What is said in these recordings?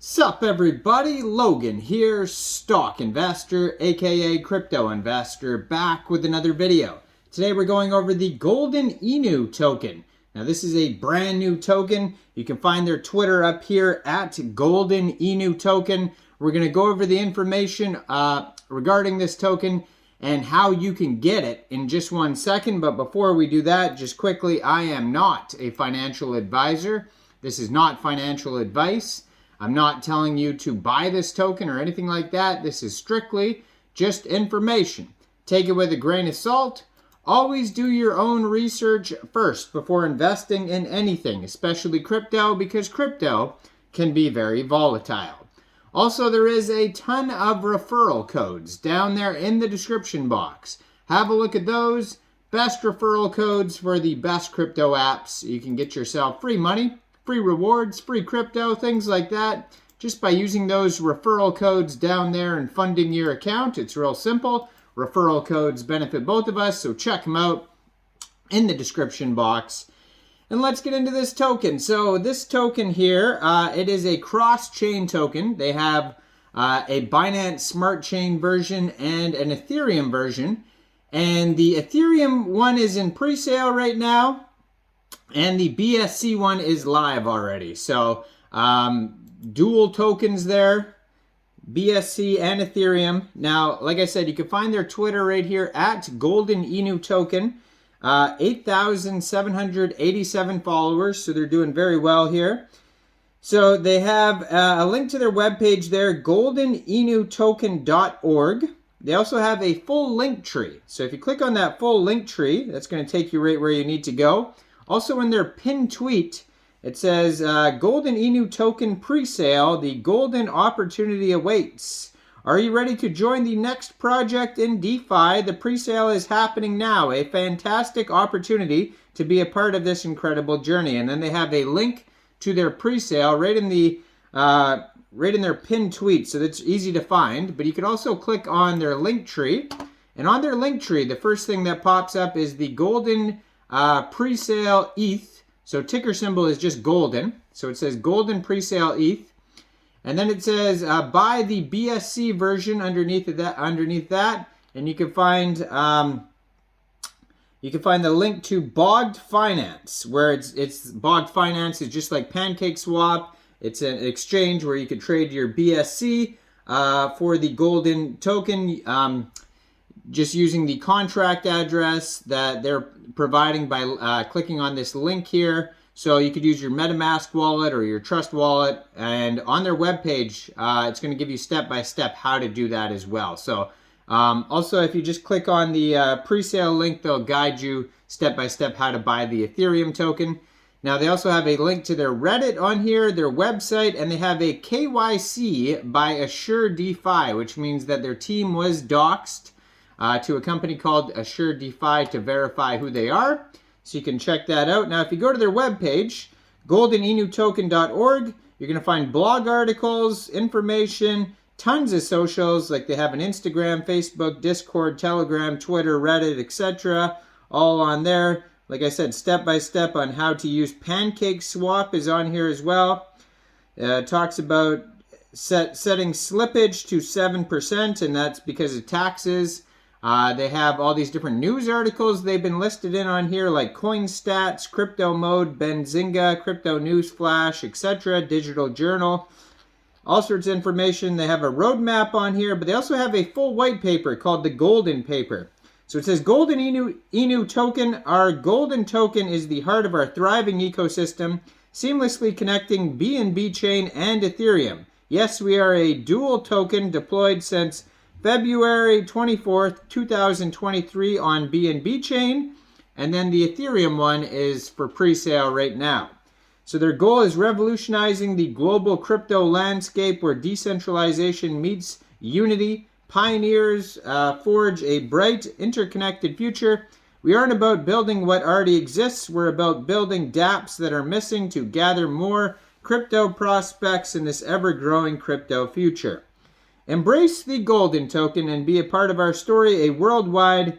Sup everybody, Logan here, stock investor, aka crypto investor, back with another video. Today we're going over the Golden Inu token. Now this is a brand new token. You can find their Twitter up here at Golden Inu token. We're going to go over the information regarding this token and how you can get it in just 1 second. But before we do that, just quickly, I am not a financial advisor. This is not financial advice. I'm not telling you to buy this token or anything like that. This is strictly just information. Take it with a grain of salt. Always do your own research first before investing in anything, especially crypto, because crypto can be very volatile. Also, there is a ton of referral codes down there in the description box. Have a look at those. Best referral codes for the best crypto apps. You can get yourself free money, free rewards, free crypto, things like that, just by using those referral codes down there and funding your account. It's real simple. Referral codes benefit both of us, so check them out in the description box. And let's get into this token. So this token here, it is a cross-chain token. They have a Binance Smart Chain version and an Ethereum version. And the Ethereum one is in pre-sale right now. And the BSC one is live already. So dual tokens there, BSC and Ethereum. Now, like I said, you can find their Twitter right here at Golden Inu token. 8,787 followers, so they're doing very well here. So they have a link to their webpage there, goldeninUtoken.org. They also have a full link tree. So if you click on that full link tree, that's going to take you right where you need to go. Also in their pinned tweet, it says, Golden Inu token pre-sale, the golden opportunity awaits. Are you ready to join the next project in DeFi? The pre-sale is happening now. A fantastic opportunity to be a part of this incredible journey. And then they have a link to their pre-sale right in their pinned tweet, so that's easy to find. But you can also click on their link tree. And on their link tree, the first thing that pops up is the Golden pre-sale ETH. So ticker symbol is just golden. So it says golden pre-sale ETH. And then it says buy the BSC version underneath that. And you can find the link to Bogged Finance, where it's Bogged Finance is just like Pancakeswap. It's an exchange where you could trade your BSC for the golden token. Just using the contract address that they're providing by clicking on this link here. So you could use your MetaMask wallet or your Trust wallet. And on their webpage, it's going to give you step-by-step how to do that as well. So also, if you just click on the pre-sale link, they'll guide you step-by-step how to buy the Ethereum token. Now, they also have a link to their Reddit on here, their website, and they have a KYC by Assure DeFi, which means that their team was doxxed to a company called Assure DeFi to verify who they are. So you can check that out. Now, if you go to their webpage, goldeninUtoken.org, you're going to find blog articles, information, tons of socials. Like they have an Instagram, Facebook, Discord, Telegram, Twitter, Reddit, etc. all on there. Like I said, step-by-step on how to use Pancakeswap is on here as well. Talks about setting slippage to 7%, and that's because of taxes. They have all these different news articles they've been listed in on here, like CoinStats, Crypto Mode, Benzinga, Crypto News Flash, etc., Digital Journal, all sorts of information. They have a roadmap on here, but they also have a full white paper called the Golden Paper. So it says, Golden Inu token, our golden token is the heart of our thriving ecosystem, seamlessly connecting BNB chain and Ethereum. Yes, we are a dual token deployed since February 24th, 2023 on BNB chain, and then the Ethereum one is for pre-sale right now. So their goal is revolutionizing the global crypto landscape where decentralization meets unity. Pioneers forge a bright, interconnected future. We aren't about building what already exists. We're about building dApps that are missing to gather more crypto prospects in this ever-growing crypto future. Embrace the golden token and be a part of our story, a worldwide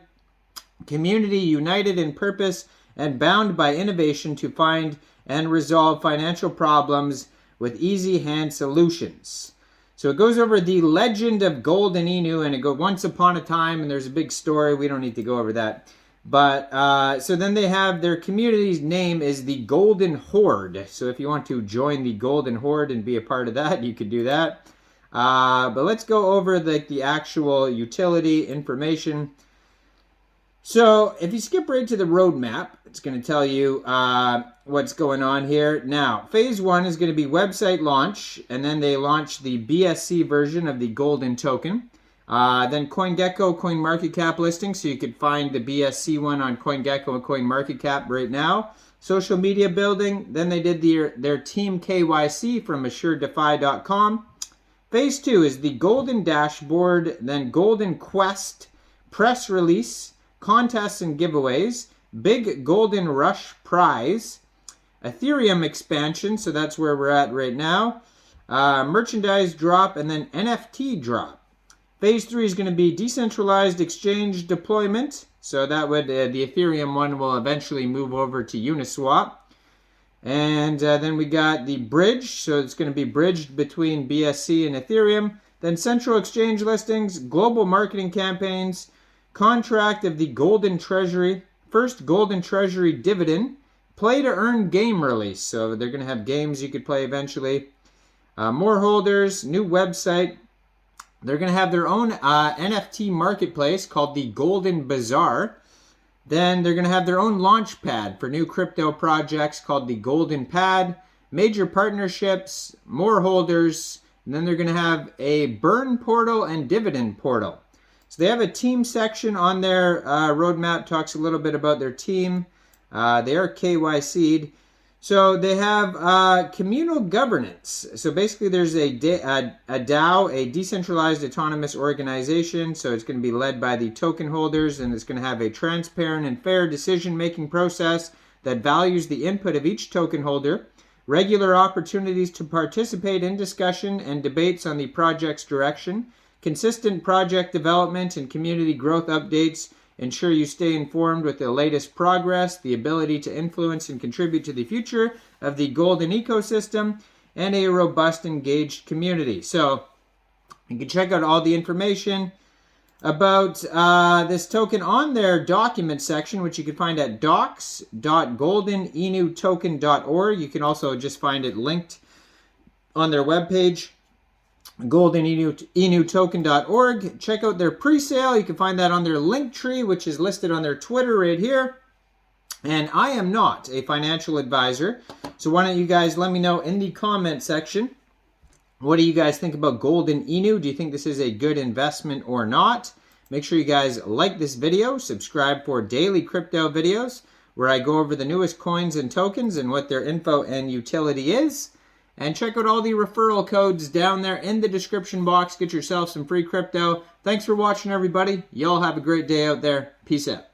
community united in purpose and bound by innovation to find and resolve financial problems with easy hand solutions. So it goes over the legend of Golden Inu, and it goes once upon a time, and there's a big story. We don't need to go over that. But so then they have their community's name is the Golden Horde. So if you want to join the Golden Horde and be a part of that, you could do that. But let's go over the actual utility information. So if you skip right to the roadmap, it's going to tell you what's going on here. Now, phase 1 is going to be website launch, and then they launch the BSC version of the Golden token. Then CoinGecko, CoinMarketCap listing, so you could find the BSC one on CoinGecko and CoinMarketCap right now. Social media building, then they did their team KYC from AssuredDefi.com. Phase 2 is the Golden Dashboard, then Golden Quest, press release, contests and giveaways, big Golden Rush prize, Ethereum expansion, so that's where we're at right now, merchandise drop, and then NFT drop. Phase 3 is going to be decentralized exchange deployment. So that would, the Ethereum one will eventually move over to Uniswap. And then we got the bridge. So it's going to be bridged between BSC and Ethereum. Then central exchange listings, global marketing campaigns, contract of the Golden Treasury, first Golden Treasury dividend, play to earn game release. So they're going to have games you could play eventually. More holders, new website. They're going to have their own NFT marketplace called the Golden Bazaar. Then they're going to have their own launch pad for new crypto projects called the Golden Pad. Major partnerships, more holders. And then they're going to have a burn portal and dividend portal. So they have a team section on their roadmap, talks a little bit about their team. They are KYC'd. So they have communal governance. So basically there's a DAO, a decentralized autonomous organization. So it's going to be led by the token holders, and it's going to have a transparent and fair decision-making process that values the input of each token holder, regular opportunities to participate in discussion and debates on the project's direction, consistent project development and community growth updates, ensure you stay informed with the latest progress, the ability to influence and contribute to the future of the Golden ecosystem, and a robust, engaged community. So you can check out all the information about this token on their document section, which you can find at docs.goldeninewtoken.org. You can also just find it linked on their webpage, goldeninewtoken.org. Check out their pre-sale. You can find that on their link tree, which is listed on their Twitter right here. And I am not a financial advisor, so why don't you guys let me know in the comment section, what do you guys think about Golden Inu? Do you think this is a good investment or not? Make sure you guys like this video, subscribe for daily crypto videos where I go over the newest coins and tokens and what their info and utility is. And check out all the referral codes down there in the description box. Get yourself some free crypto. Thanks for watching, everybody. Y'all have a great day out there. Peace out.